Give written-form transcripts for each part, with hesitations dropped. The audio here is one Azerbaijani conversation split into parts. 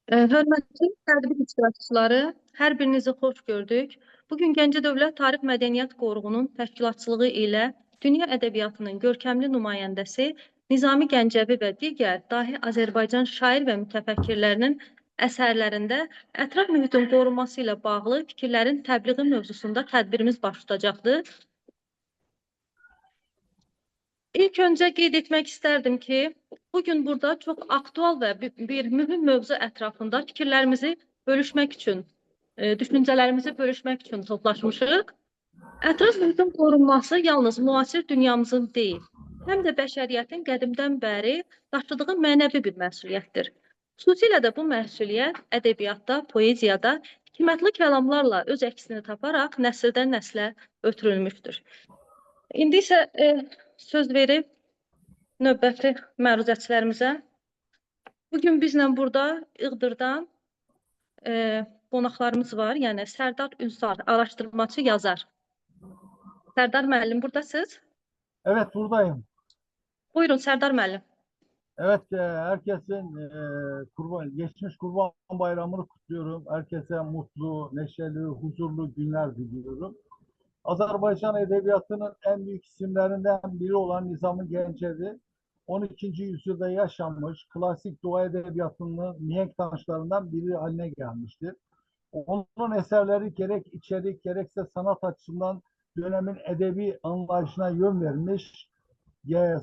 Hörmətli tədbir iştirakçıları, hər birinizi xoş gördük. Bugün Gəncə Dövlət Tarix Mədəniyyət Qoruğunun təşkilatçılığı ilə dünya ədəbiyyatının görkəmli nümayəndəsi Nizami Gəncəvi və digər dahi Azərbaycan şair və mütəfəkkirlərinin əsərlərində ətraf mühitin qorunması ilə bağlı fikirlərin təbliği mövzusunda tədbirimiz baş tutacaqdır. İlk öncə qeyd etmək istərdim ki, bugün burada çox aktual və bir mühüm mövzu ətrafında fikirlərimizi bölüşmək üçün, düşüncələrimizi bölüşmək üçün toplaşmışıq. Ətraf mühitin qorunması yalnız müasir dünyamızın deyil, həm də bəşəriyyətin qədimdən bəri daşıdığı mənəvi bir məsuliyyətdir. Xüsusilə də bu məsuliyyət ədəbiyyatda, poeziyada hikmətli kəlamlarla öz əksini taparaq nəsildən nəslə ötürülmüşdür. İndi isə söz verib növbəti məruzətçilərimizə. Bugün bizlə burada İğdırdan qonaqlarımız var, yəni Sərdar Ünsal, araşdırmacı, yazar. Sərdar müəllim, buradasınız? Evet, buradayım. Buyurun Sərdar müəllim. Evet, herkesin geçmiş Kurban Bayramı'nı kutluyorum. Herkese mutlu, neşeli, huzurlu günler diliyorum. Azerbaycan edebiyatının en büyük isimlerinden biri olan Nizami Gencevi, 12. yüzyılda yaşanmış klasik Doğu edebiyatının mihenk taşlarından biri haline gelmiştir. Onun eserleri gerek içerik gerekse sanat açısından dönemin edebi anlayışına yön vermiş.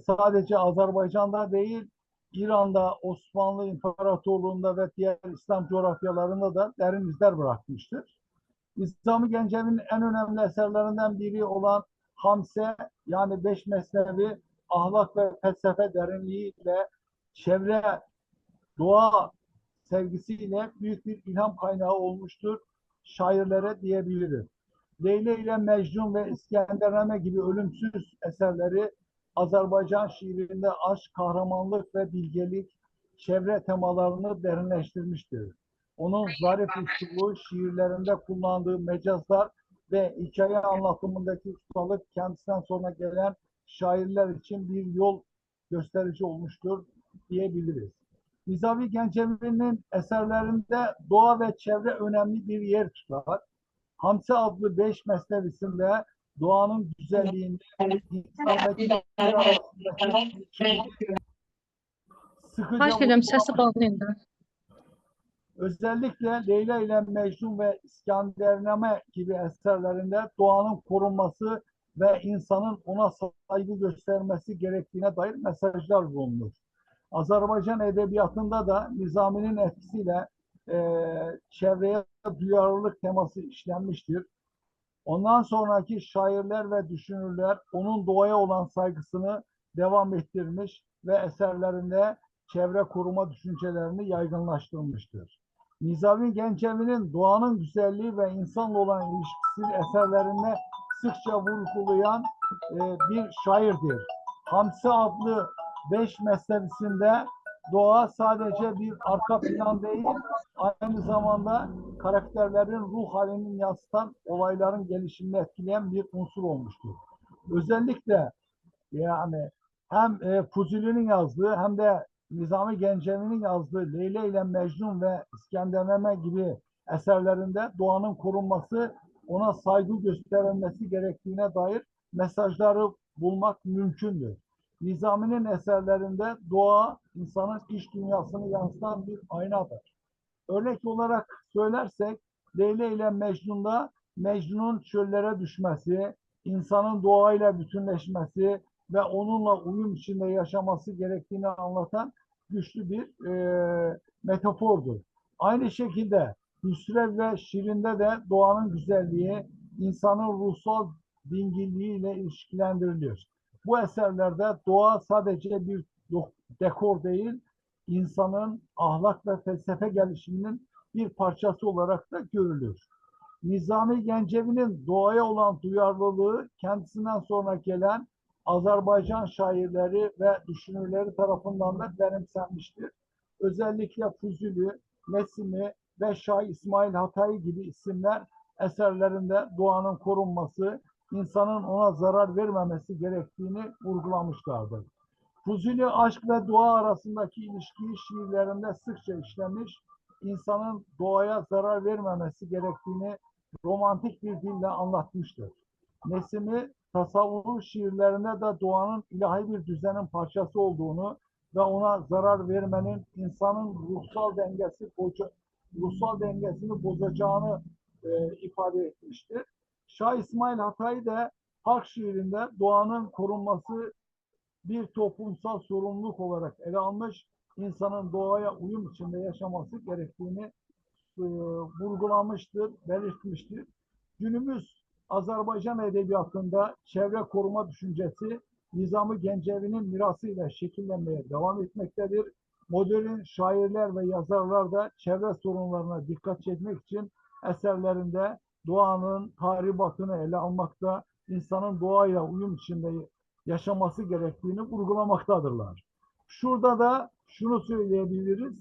Sadece Azerbaycan'da değil, İran'da, Osmanlı İmparatorluğu'nda ve diğer İslam coğrafyalarında da derin izler bırakmıştır. Nizami Gencevi'nin en önemli eserlerinden biri olan Hamse, yani Beş Mesnevi, ahlak ve felsefe derinliğiyle, çevre, doğa sevgisiyle büyük bir ilham kaynağı olmuştur şairlere diyebiliriz. Leyla ile Mecnun ve İskendername gibi ölümsüz eserleri Azerbaycan şiirinde aşk, kahramanlık ve bilgelik, çevre temalarını derinleştirmiştir. Onun zarif üslubu, şiirlerinde kullandığı mecazlar ve hikaye anlatımındaki ustalık kendisinden sonra gelen şairler için bir yol gösterici olmuştur diyebiliriz. Nizami Gencevi'nin eserlerinde doğa ve çevre önemli bir yer tutar. Hamse adlı Beş Mesnevisinde doğanın güzelliğinde insan ve çevre arasındaki sıkıca Səsi bağlayın da. özellikle Leyla ile Mecnun ve İskendername gibi eserlerinde doğanın korunması ve insanın ona saygı göstermesi gerektiğine dair mesajlar bulunur. Azerbaycan edebiyatında da Nizami'nin etkisiyle çevreye duyarlılık teması işlenmiştir. Ondan sonraki şairler ve düşünürler onun doğaya olan saygısını devam ettirmiş ve eserlerinde çevre koruma düşüncelerini yaygınlaştırmıştır. Nizami Gencevi'nin doğanın güzelliği ve insanla olan ilişkisi eserlerinde sıkça vurgulayan bir şairdir. Hamsi adlı Beş Mesnevisinde doğa sadece bir arka plan değil, aynı zamanda karakterlerin ruh halini yansıtan, olayların gelişimini etkileyen bir unsur olmuştur. Özellikle yani hem Fuzuli'nin yazdığı hem de Nizami Gencevi'nin yazdığı Leyla ile Mecnun ve İskendername gibi eserlerinde doğanın korunması, ona saygı gösterilmesi gerektiğine dair mesajları bulmak mümkündür. Nizami'nin eserlerinde doğa, insanın iç dünyasını yansıtan bir aynadır. Örnek olarak söylersek, Leyla ile Mecnun'da Mecnun'un çöllere düşmesi, insanın doğayla bütünleşmesi ve onunla uyum içinde yaşaması gerektiğini anlatan güçlü bir metafordur. Aynı şekilde Hüsrev ve Şirin'de de doğanın güzelliği, insanın ruhsal dingilliğiyle ilişkilendiriliyor. Bu eserlerde doğa sadece bir dekor değil, insanın ahlak ve felsefe gelişiminin bir parçası olarak da görülür. Nizami Gencevi'nin doğaya olan duyarlılığı kendisinden sonra gelen Azerbaycan şairleri ve düşünürleri tarafından da benimsenmiştir. Özellikle Fuzuli, Nesimi ve Şah İsmail Hatayi gibi isimler eserlerinde doğanın korunması, insanın ona zarar vermemesi gerektiğini vurgulamışlardır. Fuzuli aşk ve doğa arasındaki ilişkiyi şiirlerinde sıkça işlemiş, insanın doğaya zarar vermemesi gerektiğini romantik bir dille anlatmıştır. Nesimi tasavvuf şiirlerinde de doğanın ilahi bir düzenin parçası olduğunu ve ona zarar vermenin insanın ruhsal dengesini bozacağını ifade etmiştir. Şah İsmail Hatay da halk şiirinde doğanın korunması bir toplumsal sorumluluk olarak ele almış, insanın doğaya uyum içinde yaşaması gerektiğini vurgulamıştır, belirtmiştir. Günümüz Azerbaycan edebiyatında çevre koruma düşüncesi Nizami Gencevi'nin mirasıyla şekillenmeye devam etmektedir. Modern şairler ve yazarlar da çevre sorunlarına dikkat çekmek için eserlerinde doğanın tahribatını ele almakta, insanın doğayla uyum içinde yaşaması gerektiğini vurgulamaktadırlar. Şurada da şunu söyleyebiliriz.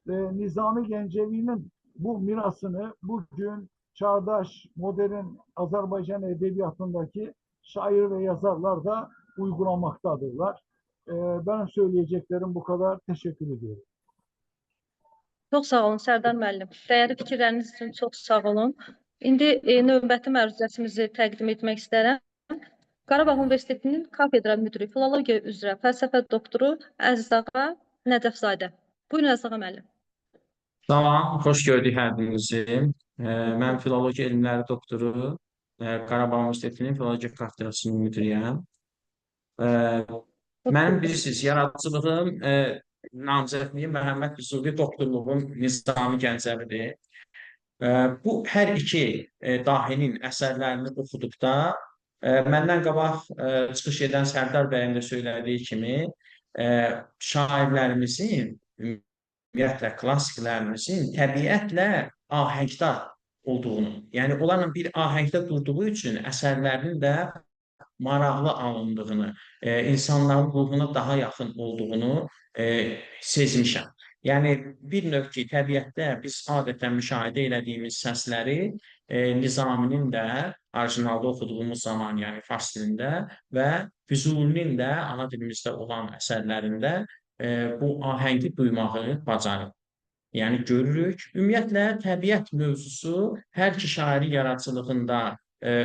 Nizami Gencevi'nin bu mirasını bugün çağdaş, modern Azerbaycan edebiyatındaki şair ve yazarlar da uygulamaktadırlar. Benim söyleyeceklerim bu kadar. Teşekkür ediyorum. Çox sağ olun Sərdar müəllim. Dəyərli fikirləriniz üçün çox sağ olun. İndi növbəti məruzəsimizi təqdim etmək istərəm. Qarabağ Universitetinin kafedra müdiri, filologiya üzrə fəlsəfə doktoru Əzizağa Nəcəfzadə. Buyurun Əzizağa müəllim. Salam, xoş gördük hər birinizi. Mən filologiya elmləri doktoru, Qarabağ Universitetinin filologiya kafedrasının müdiriyəm. Mənim bilirsiniz, yaradıcılığım, namizədliyim Məhəmməd Füzuqi, doktorluğum Nizami Gəncəvidir. Bu hər iki dahinin əsərlərini oxuduqda məndən qabaq çıxış edən Sərdar bəyin də söylədiyi kimi şairlərimizin, ümumiyyətlə klassiklərimizin təbiətlə ahəngdar olduğunu, yəni onlarla bir ahəngdə durduğu üçün əsərlərinin də maraqlı alındığını, insanların ruhuna daha yaxın olduğunu sezmişəm. Yəni bir növ ki, təbiətdə biz adətən müşahidə elədiyimiz səsləri Nizaminin də orijinalda oxuduğumuz zaman, yəni fars dilində və Füzulinin də ana dilimizdə olan əsərlərində bu ahəngi duymağı bacarır. Yəni görürük. Ümumiyyətlə, təbiət mövzusu hər iki şairin yaradıcılığında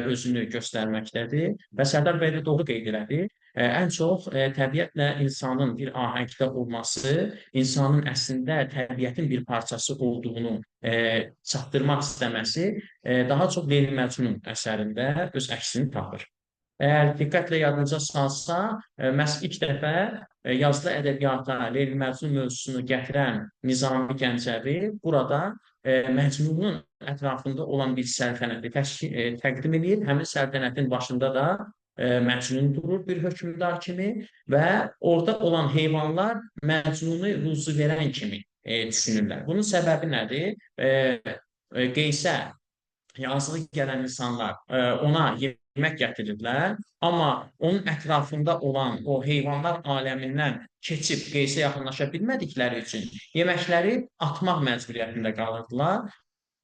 özünü göstərməkdədir və Sərdar bəy də doğru qeyd elədi. Ən çox təbiətlə insanın bir ahəngdə olması, insanın əslində təbiətin bir parçası olduğunu çatdırmaq istəməsi daha çox Leyli Məcnun əsərində öz əksini tapır. Əgər diqqətlə yadınıza salsa, məhz ilk dəfə yazılı ədəbiyyata Leyli Məcnun mövzusunu gətirən Nizami Gəncəvi burada Məcnunun ətrafında olan bir səltənəti təqdim edir. Həmin səltənətin başında da Məcnun durur bir hökmdar kimi və orada olan heyvanlar Məcnunu ruzu verən kimi düşünürlər. Bunun səbəbi nədir? Qeysə yazığı gələn insanlar ona yemək gətirirlər, amma onun ətrafında olan o heyvanlar aləmindən keçib Qeysə yaxınlaşa bilmədikləri üçün yeməkləri atmaq məcburiyyətində qalırdılar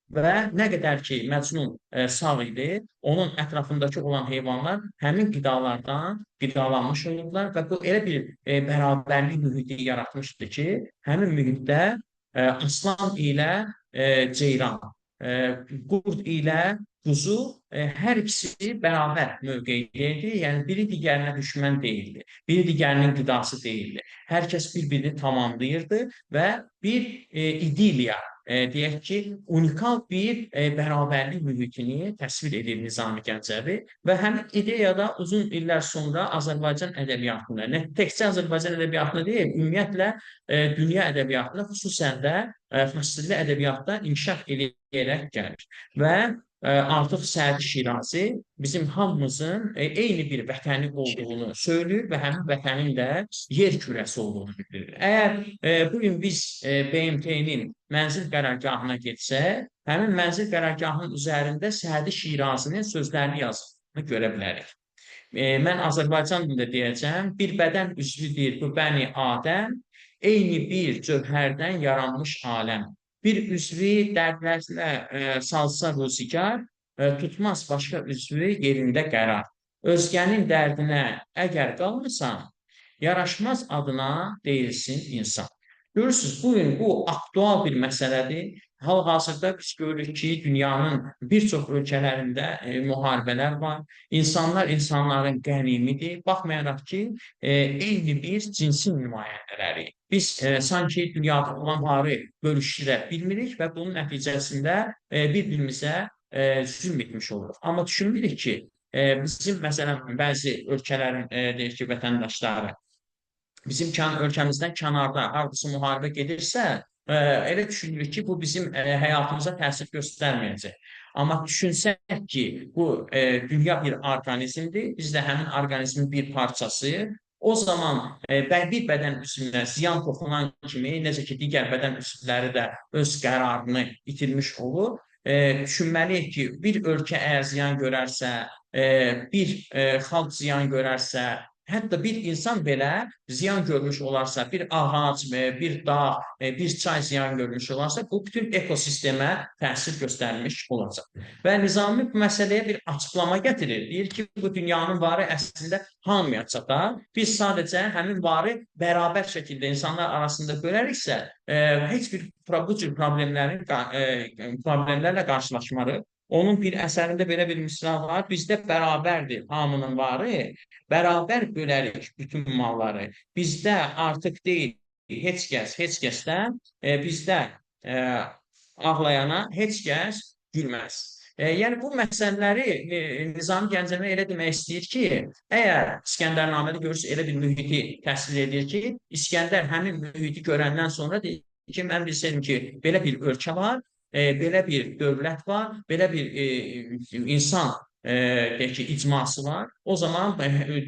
və nə qədər ki, Məcnun sağ idi, onun ətrafındakı olan heyvanlar həmin qidalardan qidalanmış olurlar və bu elə bir bərabərlik mühiti yaratmışdı ki, həmin mühitdə aslan ilə ceyran, qurd ilə quzu hər ikisi bərabər mövqeyə idi. Yəni, biri digərinə düşmən deyildi. Biri digərinin qidası deyildi. Hər kəs bir-birini tamamlayırdı və bir idiliya, deyək ki, unikal bir bərabərlik mühitini təsvir edir Nizami Gəncəvi və həmin ideyada uzun illər sonra Azərbaycan ədəbiyyatında, təkcə Azərbaycan ədəbiyyatında deyil, ümumiyyətlə dünya ədəbiyyatında, xüsusən də fasilli ədəbiyyatda inkişaf edərək gəlir və artıq Sədi Şirazi bizim hamımızın eyni bir vətəni olduğunu söyləyir və həmin vətənin də yer kürəsi olduğunu bildirir. Əgər bugün biz BMT-nin mənzil qərargahına getsək, həmin mənzil qərargahının üzərində Sədi Şirazinin sözlərini yazdığını görə bilərik. Mən Azərbaycan dilində deyəcəm, bir bədən üzvüdür bu bəni Adəm, eyni bir cövhərdən yaranmış aləm. Bir üzvü dərdlərlə salsa ruzigar, tutmaz başqa üzvü yerində qərar. Özgənin dərdinə əgər qalmırsan, yaraşmaz adına deyilsin insan. Görürsünüz, bu aktual bir məsələdir. Hal-hazırda biz görürük ki, dünyanın bir çox ölkələrində müharibələr var. İnsanlar insanların qənimidir. Baxmayaraq ki, eyni bir cinsin nümayəndələri. Biz sanki dünyada olan varı bölüşdürə bilmirik və bunun nəticəsində bir-birimizə zülm etmiş oluruq. Amma düşünmürük ki, bizim məsələn bəzi ölkələrin deyək ki, vətəndaşları bizim ölkəmizdən kənarda hardasa müharibə gedirsə, elə düşünürük ki, bu bizim həyatımıza təsir göstərməyəcək. Amma düşünsək ki, bu dünya bir orqanizmdir, biz də həmin orqanizmin bir parçasıyıq. O zaman bir bədən üzvünə ziyan toxunan kimi, necə ki, digər bədən üzvləri də öz qərarını itirmiş olur. Düşünməliyik ki, bir ölkə əgər ziyan görərsə, bir xalq ziyan görərsə, hətta bir insan belə ziyan görmüş olarsa, bir ağac, bir dağ, bir çay ziyan görmüş olarsa, bu bütün ekosistemə təsir göstərmiş olacaq. Və Nizami bu məsələyə bir açıqlama gətirir. Deyir ki, bu dünyanın varı əslində hamıya çatar. Biz sadəcə həmin varı bərabər şəkildə insanlar arasında böləriksə, heç bir bu cür problemlərlə qarşılaşmarıq. Onun bir əsərində belə bir misra var. Bizdə bərabərdir hamının varı, bərabər bölərik bütün malları. Bizdə artıq deyil, heç kəsdən, bizdə ağlayana heç kəs gülməz. Yəni, bu məsələləri Nizami Gəncəvi elə demək istəyir ki, əgər İskəndərnamədə görürsünüz, elə bir mühiti təsvir edir ki, İskəndər həmin mühiti görəndən sonra deyir ki, mən bilsəydim ki, belə bir ölkə var, belə bir dövlət var, belə bir insan deyək ki, icması var. O zaman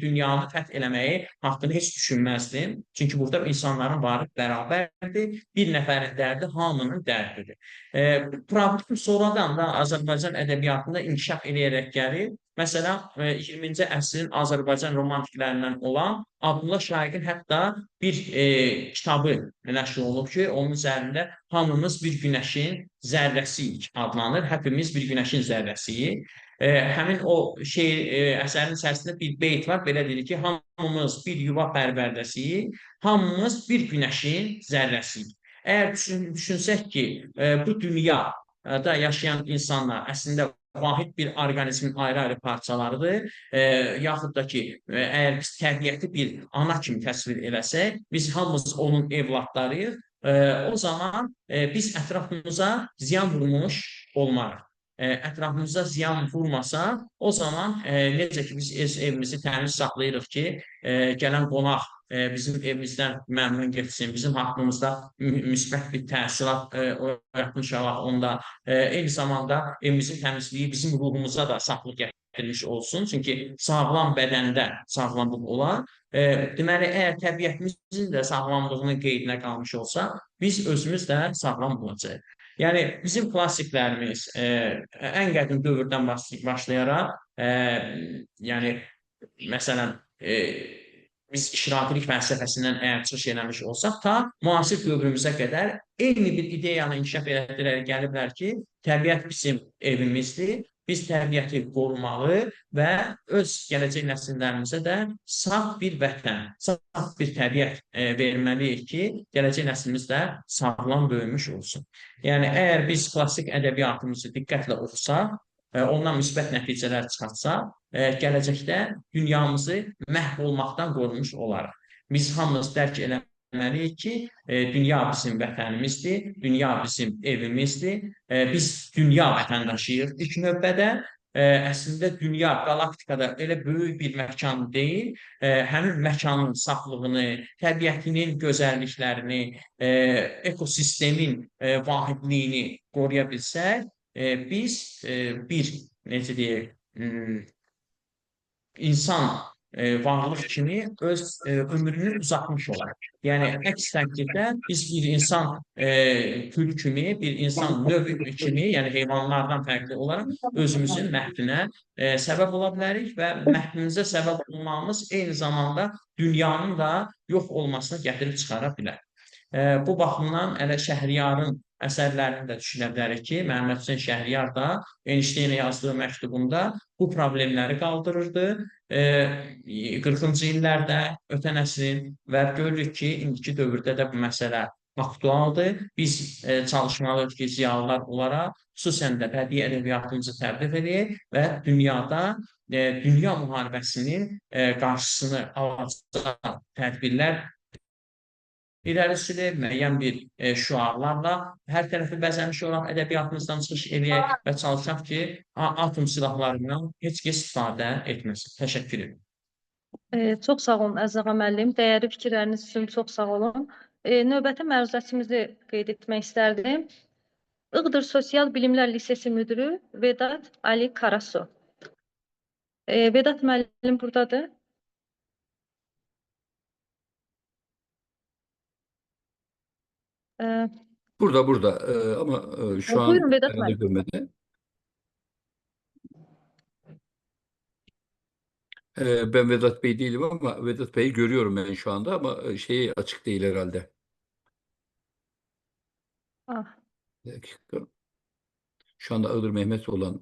dünyanı fəth eləməyi haqqında heç düşünməzdim. Çünki burada insanların varı bərabərdir. Bir nəfərin dərdi hamının dərdidir. Bu problem sonradan da Azərbaycan ədəbiyyatında inkişaf edərək gəlir. Məsələn, 20-ci əsrin Azərbaycan romantiklərindən olan Abdullah Şaiqin hətta bir kitabı nəşr olunub ki, onun üzərində hamımız bir günəşin zərrəsiyik adlanır. Həpimiz bir günəşin zərrəsiyik. Həmin o əsərin içərisində bir beyt var, belə deyir ki, hamımız bir yuva pərvərdəsiyik, hamımız bir günəşin zərrəsiyik. Əgər düşünsək ki, bu dünyada yaşayan insanlar əslində vahid bir orqanizmin ayrı-ayrı parçalarıdır, yaxud da ki, əgər biz təbiəti bir ana kimi təsvir eləsək, biz hamımız onun evladlarıyıq, o zaman biz ətrafımıza ziyan vurmuş olmarıq. Ətrafımıza ziyan vurmasa, o zaman necə ki, biz evimizi təmiz saxlayırıq ki, gələn qonaq bizim evimizdən məmnun getsin, bizim haqqımızda müsbət bir təsirat oyatmış olaq onda. Eyni zamanda evimizin təmizliyi bizim ruhumuza da sağlıq gətirmiş olsun. Çünki sağlam bədəndə sağlamlıq olar. Deməli, əgər təbiətimizin də sağlamlığının qeydinə qalmış olsa, biz özümüz də sağlam olacaq. Yəni, bizim klassiklərimiz ən qədim dövrdən başlayaraq, yəni, məsələn, biz işrafilik fəlsəfəsindən əgər çıxış eləmiş olsaq, ta müasir dövrümüzə qədər eyni bir ideyanı inkişaf edərək gəliblər ki, təbiət bizim evimizdir, biz təbiəti qorumalı və öz gələcək nəsillərimizə də sağ bir vətən, sağ bir təbiət verməliyik ki, gələcək nəslimiz də sağlam böyümüş olsun. Yəni, əgər biz klassik ədəbiyyatımızı diqqətlə oxusaq, ondan müsbət nəticələr çıxartsaq, gələcəkdə dünyamızı məhv olmaqdan qorunmuş olaraq. Biz hamımız dərk eləməliyik ki, dünya bizim vətənimizdir, dünya bizim evimizdir, biz dünya vətəndaşıyıq ilk növbədə. Əslində, dünya qalaktikada elə böyük bir məkan deyil, həmin məkanın saflığını, təbiətinin gözəlliklərini, ekosistemin vahidliyini qoruya bilsək, biz bir, necə deyək, insan varlıq kimi öz ömrünü uzatmış olar. Yəni, əks təqdirdə biz bir insan türü kimi, bir insan növü kimi, yəni heyvanlardan fərqli olaraq özümüzün məhvinə səbəb ola bilərik və məhvinizə səbəb olmamız eyni zamanda dünyanın da yox olmasına gətirib çıxara bilər. Bu baxımdan elə Şəhriyarın əsərlərini də düşünə bilərik ki, Məhəmməd Hüseyn Şəhriyar da Einsteinə yazdığı məktubunda bu problemləri qaldırırdı. 40-cı illərdə ötən əsrin və görürük ki, indiki dövrdə də bu məsələ aktualdır. Biz çalışmalıyıq ki, ziyalılar olaraq xüsusən də bədii ədəbiyyatımızı təbliğ edək və dünyada dünya müharibəsinin qarşısını alacaq tədbirlər irəli sürək, müəyyən bir şüarlarla hər tərəfi bəzəmiş olaraq ədəbiyyatımızdan çıxış edək və çalışaq ki, atom silahlarından heç kəs istifadə etməsin. Təşəkkür edirəm. Çox sağ olun Əziz ağa müəllim. Dəyərli fikirləriniz üçün çox sağ olun. Növbəti məruzətimizi qeyd etmək istərdim. Iğdır Sosial Bilimlər Lisesi müdürü Vedat Ali Karasu. Vedat müəllim buradadır. Ee, Burada ama şu an Buyurun Vedat herhalde müəllim. görmedi. Ben Vedat Bey değilim ama Vedat Bey'i görüyorum ben şu anda ama şeyi açık değil herhalde. Ah, Bir dakika. Şu anda Iğdır Mehmet olan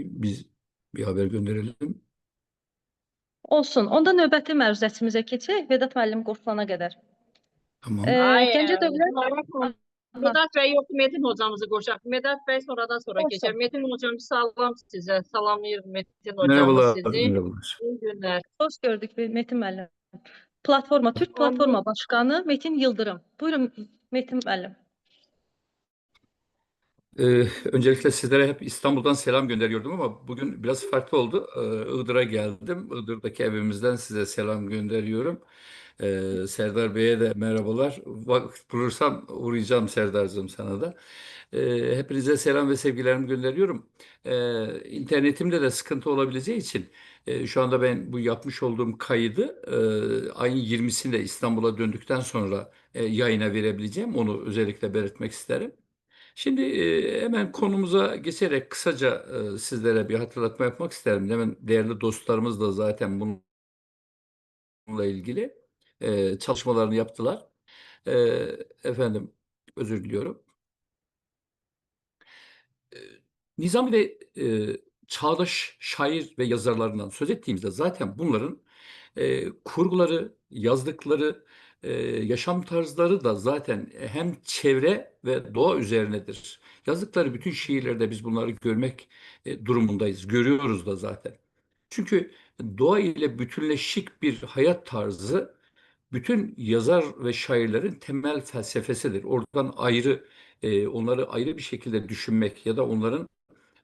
biz bir haber gönderelim. olsun. Onda növbəti məruzətimizə keçək Vedat müəllim qurtulana qədər. Tamam. Gəncə Dövlət Dövlət Aha. Medet Bey yok, Metin hocamızı koşacak. Medet Bey sonradan sonra Olsun. geçer. Metin hocam salam size. Salamlayırım Metin hocamız Merhabalar, sizi. merhabalar. İyi günler. Xoş gördük Metin müəllim. Türk Platforma Başkanı Metin Yıldırım. Buyurun Metin müəllim. Öncelikle sizlere hep İstanbul'dan selam gönderiyordum ama bugün biraz farklı oldu. Iğdır'a geldim. Iğdır'daki evimizden size selam gönderiyorum. Serdar Bey'e de merhabalar. Vakit bulursam uğrayacağım Serdar'cığım sana da. Hepinize selam ve sevgilerimi gönderiyorum. İnternetimde de sıkıntı olabileceği için şu anda ben bu yapmış olduğum kaydı ayın 20'sinde İstanbul'a döndükten sonra yayına verebileceğim. Onu özellikle belirtmek isterim. Şimdi hemen konumuza geçerek kısaca sizlere bir hatırlatma yapmak isterim. Hemen değerli dostlarımız da zaten bununla ilgili çalışmalarını yaptılar. E, Efendim, özür diliyorum. Nizami ve çağdaş şair ve yazarlarından söz ettiğimizde zaten bunların kurguları, yazdıkları, yaşam tarzları da zaten hem çevre ve doğa üzerinedir. Yazdıkları bütün şiirlerde biz bunları görmek durumundayız. Görüyoruz da zaten. Çünkü doğa ile bütünleşik bir hayat tarzı bütün yazar ve şairlerin temel felsefesidir. Oradan ayrı, onları ayrı bir şekilde düşünmek ya da onların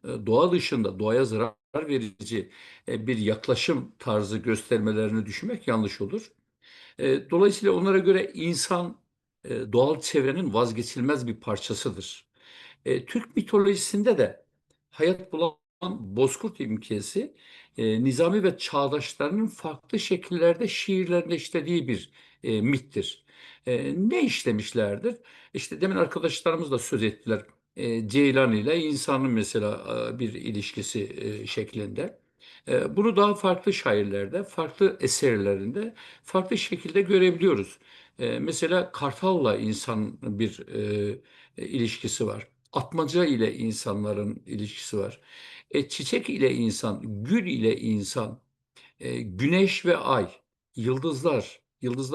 doğa dışında doğaya zarar verici bir yaklaşım tarzı göstermelerini düşünmek yanlış olur. Dolayısıyla onlara göre insan doğal çevrenin vazgeçilmez bir parçasıdır. Türk mitolojisinde de hayat bulan bozkurt imgesi Nizami ve çağdaşlarının farklı şekillerde şiirlerinde işlediği bir mittir. Ne işlemişlerdir? İşte demin arkadaşlarımız da söz ettiler. Ceylan ile insanın mesela bir ilişkisi şeklinde. Bunu daha farklı şairlerde, farklı eserlerinde farklı şekilde görebiliyoruz. Mesela Kartal'la insan bir ilişkisi var. Atmaca ile insanların ilişkisi var. Çiçek ile insan, gül ile insan, güneş ve ay, yıldızlar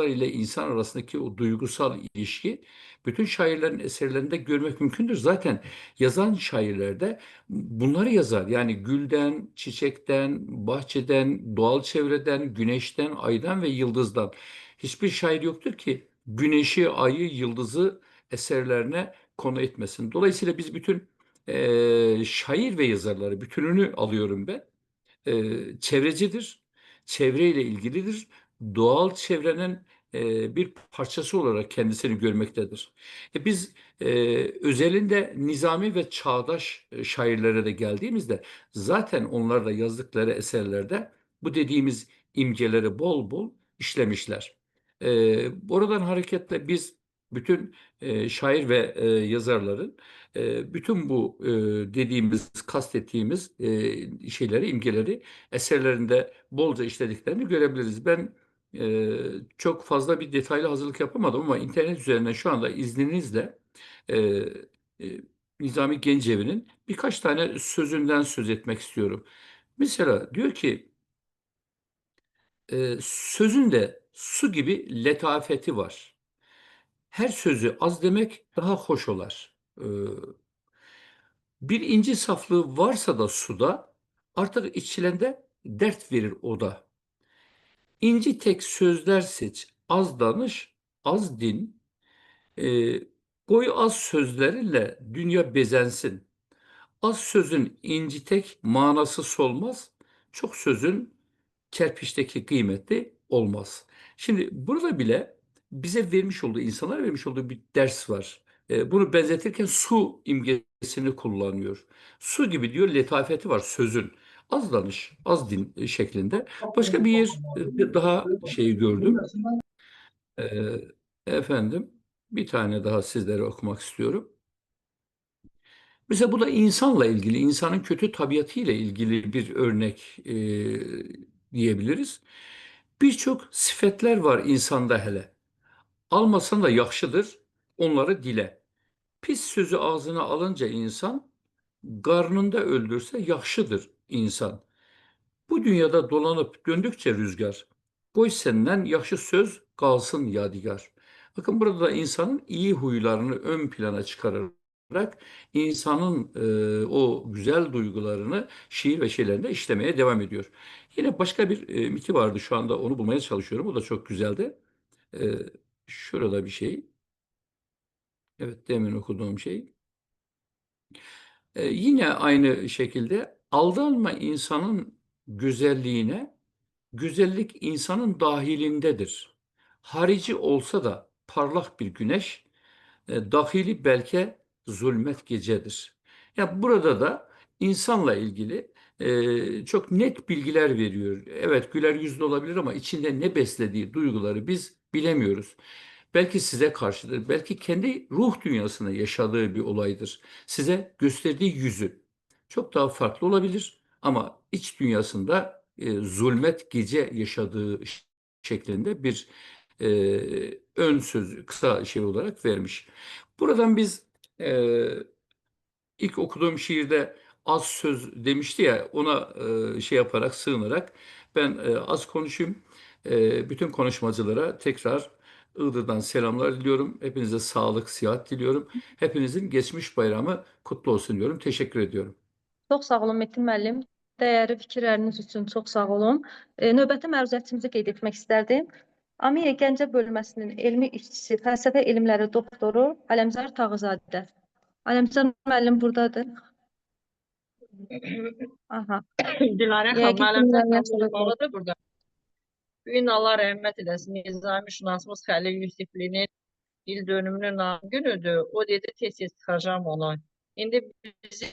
ile insan arasındaki o duygusal ilişki bütün şairlerin eserlerinde görmek mümkündür. Zaten yazan şairlerde bunları yazar. Yani gülden, çiçekten, bahçeden, doğal çevreden, güneşten, aydan ve yıldızdan. Hiçbir şair yoktur ki güneşi, ayı, yıldızı eserlerine konu etmesin. Dolayısıyla biz bütün şair ve yazarları bütününü alıyorum ben. Çevrecidir, çevreyle ilgilidir. Doğal çevrenin bir parçası olarak kendisini görmektedir. Biz özelinde nizami ve çağdaş şairlere de geldiğimizde zaten onlar da yazdıkları eserlerde bu dediğimiz imgeleri bol bol işlemişler. Buradan hareketle biz bütün şair ve yazarların bütün bu dediğimiz, kastettiğimiz şeyleri, imgeleri eserlerinde bolca işlediklerini görebiliriz. Ben çok fazla bir detaylı hazırlık yapamadım ama internet üzerinden şu anda izninizle e, e, Nizami Gencevi'nin birkaç tane sözünden söz etmek istiyorum. Mesela diyor ki sözünde su gibi letafeti var. Her sözü az demek daha hoş olar. Bir inci saflığı varsa da suda, artık içilende dert verir o da. İnci tek sözler seç, az danış, az din. E, Koy az sözlerinle dünya bezensin. Az sözün inci tek manası solmaz, çok sözün kerpiçteki kıymeti olmaz. Şimdi burada bile bize vermiş olduğu, insanlara vermiş olduğu bir ders var. Bunu benzetirken su imgesini kullanıyor. Su gibi diyor, letafeti var sözün. Az danış, az din şeklinde. Başka bir yer daha şeyi gördüm. Ee, Efendim, bir tane daha sizlere okumak istiyorum. Mesela bu da insanla ilgili, insanın kötü tabiatıyla ilgili bir örnek diyebiliriz. Birçok sıfatlar var insanda hele. Almasan da yaxşıdır, onları dile. Pis sözü ağzına alınca insan, qarnında öldürse yaxşıdır insan. Bu dünyada dolanıp döndükçe rüzgar, qoy senden yaxşı söz qalsın yadigar. Bakın burada da insanın iyi huylarını ön plana çıkararak insanın o güzel duygularını şiir ve şeylerinde işlemeye devam ediyor. Yine başka bir miti vardı, şu anda onu bulmaya çalışıyorum. O da çok güzeldi. E, Şurada bir şey. Evet, demin okuduğum şey. Yine aynı şekilde aldanma insanın güzelliğine, güzellik insanın dahilindedir. Harici olsa da parlak bir güneş, dahili belki zulmet gecedir. Ya burada da insanla ilgili çok net bilgiler veriyor. Evet, güler yüzlü olabilir ama içinde ne beslediği duyguları biz bilemiyoruz. Belki size karşıdır, belki kendi ruh dünyasında yaşadığı bir olaydır. Size gösterdiği yüzü çok daha farklı olabilir ama iç dünyasında zulmet gece yaşadığı şeklinde bir e, ön söz, kısa şey olarak vermiş. Buradan biz e, ilk okuduğum şiirde az söz demişti ya, ona şey yaparak, sığınarak ben az konuşayım. Bütün konuşmacılara tekrar Iğdır'dan selamlar diliyorum. Hepinize sağlık, sıhhat diliyorum. Hepinizin geçmiş bayramı kutlu olsun diyorum. Teşekkür ediyorum. Çox sağ olun Metin müəllim. Dəyərli fikirləriniz üçün çox sağ olun. Növbəti məruzətimizi qeyd etmək istərdim. AMİE Gəncə bölməsinin elmi işçisi, fəlsəfə elmləri doktoru Aləmzar Tağızadə. Aləmzar müəllim buradadır. Aha. Dilarə xanım, Yəqin müəllimdən dinləməyə tanış səbəb oldu. olmalıdır burada. Bugün Allah rəhmət eləsin. Nizami şünasımız Xəlil Yusiflinin il dönümünün nam günüdür. O dedi tez-tez çıxacağım onu. İndi bizim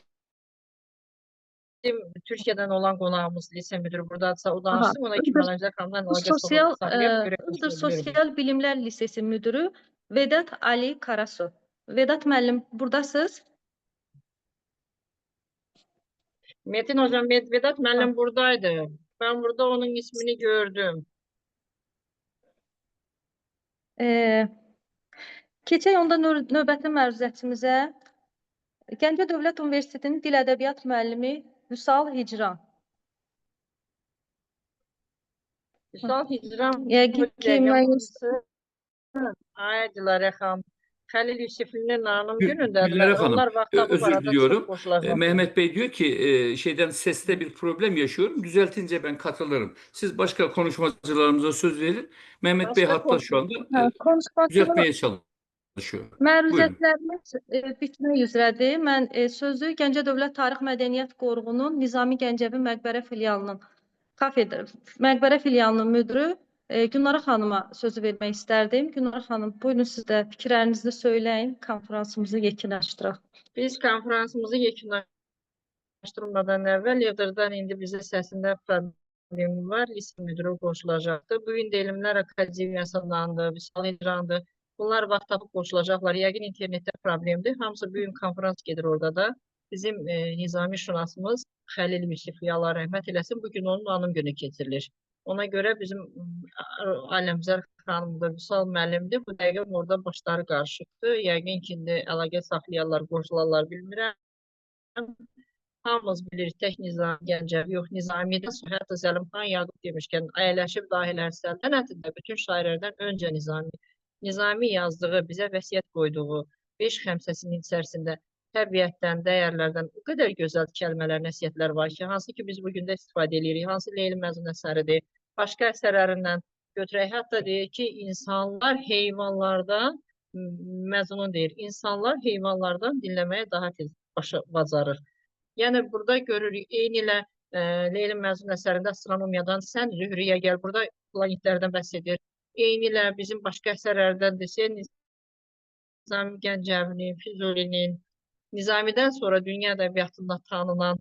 Türkiyədən olan qonağımız lise müdürü buradadırsa o Aha. danışsın. Ona kimi Aləmzar xanımdan əlaqə Sosial, saxlayaq. Görək Iğdır konuşabilir miyim? Sosial Bilimlər Lisesi müdürü Vedat Ali Karasu. Vedat müəllim, buradasınız? Metin hocam, Vedat müəllim buradaydı. Ben burada onun ismini gördüm. Keçək onda növbəti məruzətimizə. Gəncə Dövlət Universitetinin Dil Ədəbiyyat müəllimi Vüsal Hicran. Üstad Hicran Yəqin ki, müəyyən Ay Dilarə xanım. Xəlil Yusiflinin anım Güllere günündədirlər. Hanım, Onlar vaxta bu özür arada diliyorum. çox qoşulacaqlar. Mehmet Bey diyor ki şeyden, seste bir problem yaşıyorum. Düzeltince ben katılırım. Siz başka konuşmacılarımıza söz verin. Mehmet Bey Başka hatta şu anda konuşmasını düzeltmeye çalışıyor. Buyurun. məruzətlərimiz bitmək üzrədir. Mən sözü Gəncə Dövlət Tarix Mədəniyyət Qoruğunun Nizami Gəncəvi Məqbərə filialının Məqbərə filialının müdürü Günara xanıma sözü vermək istərdim. Günara xanım, buyurun siz də fikirlərinizi söyləyin, konferansımızı yekunlaşdıraq. Biz konferansımızı yekunlaşdırmadan əvvəl Yıldırdan indi bizə səsində problemi var. Lise müdürü qoşulacaqdı. Bugün də Elmlər Akademiyasındandır, Vüsal İcrandır. Bunlar vaxt tapıb qoşulacaqlar. Yəqin internetdə problemdir. Hamısı bugün konferans gedir orada da. Bizim nizami şünasımız Xəlil Yusifli, Allah rəhmət eləsin. Bugün onun anım günü keçirilir. Ona görə bizim Aləmzar xanımdır, Vüsal müəllimdir. Bu dəqiqə orada başları qarışıqdır. Yəqin ki, indi əlaqə saxlayarlar, qoşularlar, bilmirəm. Hamımız bilir, tək Nizami Gəncəvi yox, Nizami'dən sonra hətta Zəlimxan Yaqub demişkən, əyləşib dahilər səltənətində bütün şairlərdən öncə Nizami Nizami yazdığı, bizə vəsiyyət qoyduğu 5 xəmsəsinin içərisində təbiətdən, dəyərlərdən o qədər gözəl kəlmələr, nəsihətlər var ki, hansı ki biz bugün də istifadə edirik. Hansı Leyli Məcnun əsəridir. Başqa əsərlərindən götürək. Hətta deyir ki, insanlar heyvanlardan, Məcnun deyir, insanlar heyvanlardan dinləməyə daha tez bacarır. Yəni burada görürük, eyni ilə Leyli Məcnun əsərində astronomiyadan sən Zühriyə gəl, burada planetlərdən bəhs edir. Eyni ilə bizim başqa əsərlərdən desə, Nizami Gəncəvinin, Füzulinin, Nizamidən sonra dünya ədəbiyyatında tanınan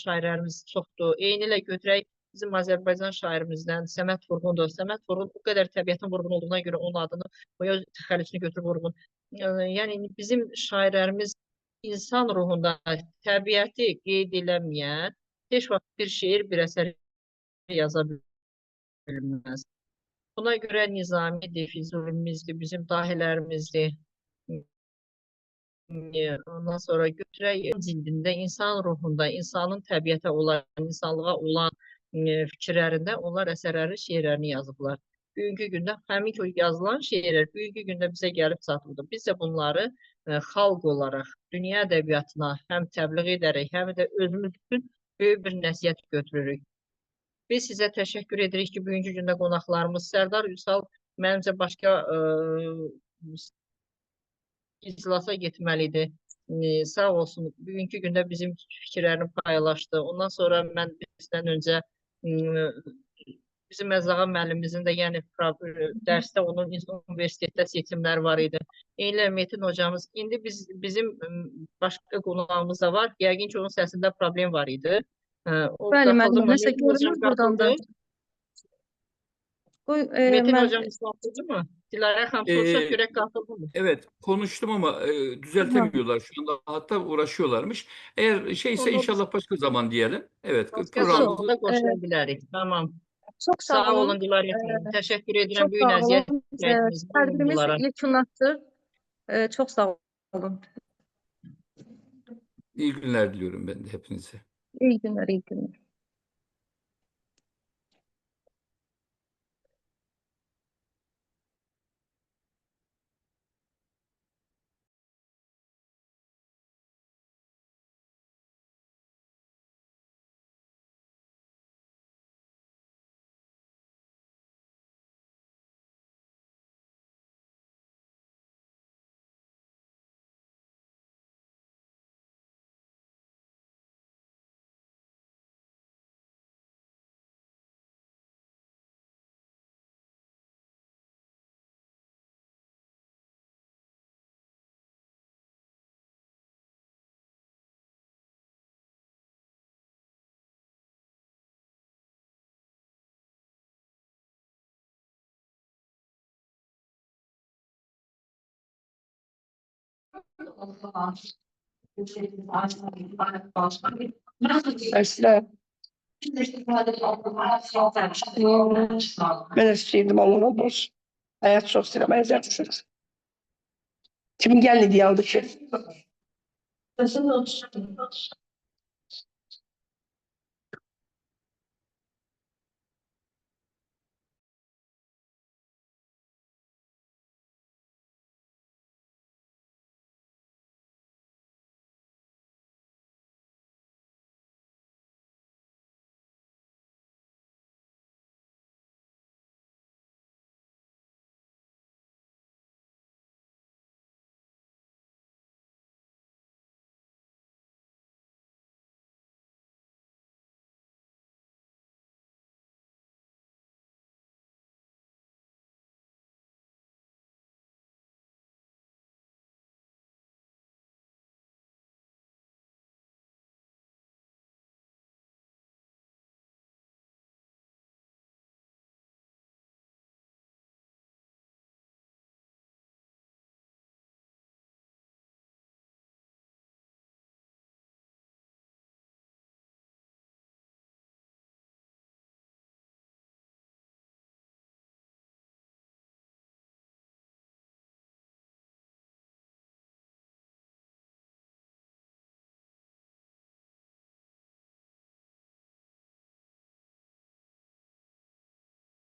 şairlərimiz çoxdur. Eyni ilə götürək bizim Azərbaycan şairimizdən Səməd Vurğundur. Səməd Vurğun o qədər təbiətin vurğun olduğuna görə onun adını, o öz təxəllüsünü götürüb Vurğun. Yəni bizim şairlərimiz insan ruhunda təbiəti qeyd eləməyən heç vaxt bir şeir, bir əsər yaza bilməz. Buna görə Nizamidir, Füzulimizdir, bizim dahilərimizdir. Ondan sonra götürək cildində, insan ruhunda, insanın təbiətə olan, insanlığa olan fikirlərində onlar əsərləri, şeirlərini yazıblar. Bugünkü gündə həmin ki yazılan şeirlər bugünkü gündə bizə gəlib çatırdı. Biz də bunları xalq olaraq dünya ədəbiyyatına həm təbliğ edərək, həm də özümüz üçün böyük bir nəsihət götürürük. Biz sizə təşəkkür edirik ki, bugünkü gündə qonaqlarımız Sərdar Ünsal mənimcə başqa iclasa getməlidir. Sağ olsun, bugünkü gündə bizim fikirlərini paylaşdı. Ondan sonra mən bizdən öncə bizim Məzzağa müəllimimizin də yəni dərsdə onun universitetdə seçimləri var idi. Eynilə Metin hocamız, indi bizim başqa qonağımız da var. Yəqin ki, onun səsində problem var idi. Bəli, müəllim, nəsə görünür buradan da. Metin hocam ıslatıldı mı? Dilarə xanım soruşaq görək qatıldı mı? Evet, konuştum ama düzeltemiyorlar şu anda. Hatta uğraşıyorlarmış. Eğer şeyse inşallah başka zaman diyelim. Evet, Başqa programımızı zamanda qoşula bilərik. Tamam. Çox Sağ olun Dilarə xanım. Təşəkkür edirəm. Çox Böyük sağ əziyyət olun. verdiniz bu Tədbirimiz oyunculara. yekunlaşır. Çox sağ olun. iyi günler diliyorum ben de hepinize. İyi günler, iyi günler. Dersler. Ben isteydim ama boş. Hayat çok sinemaya yapacaksınız. Kimin geldi diye aldı ki?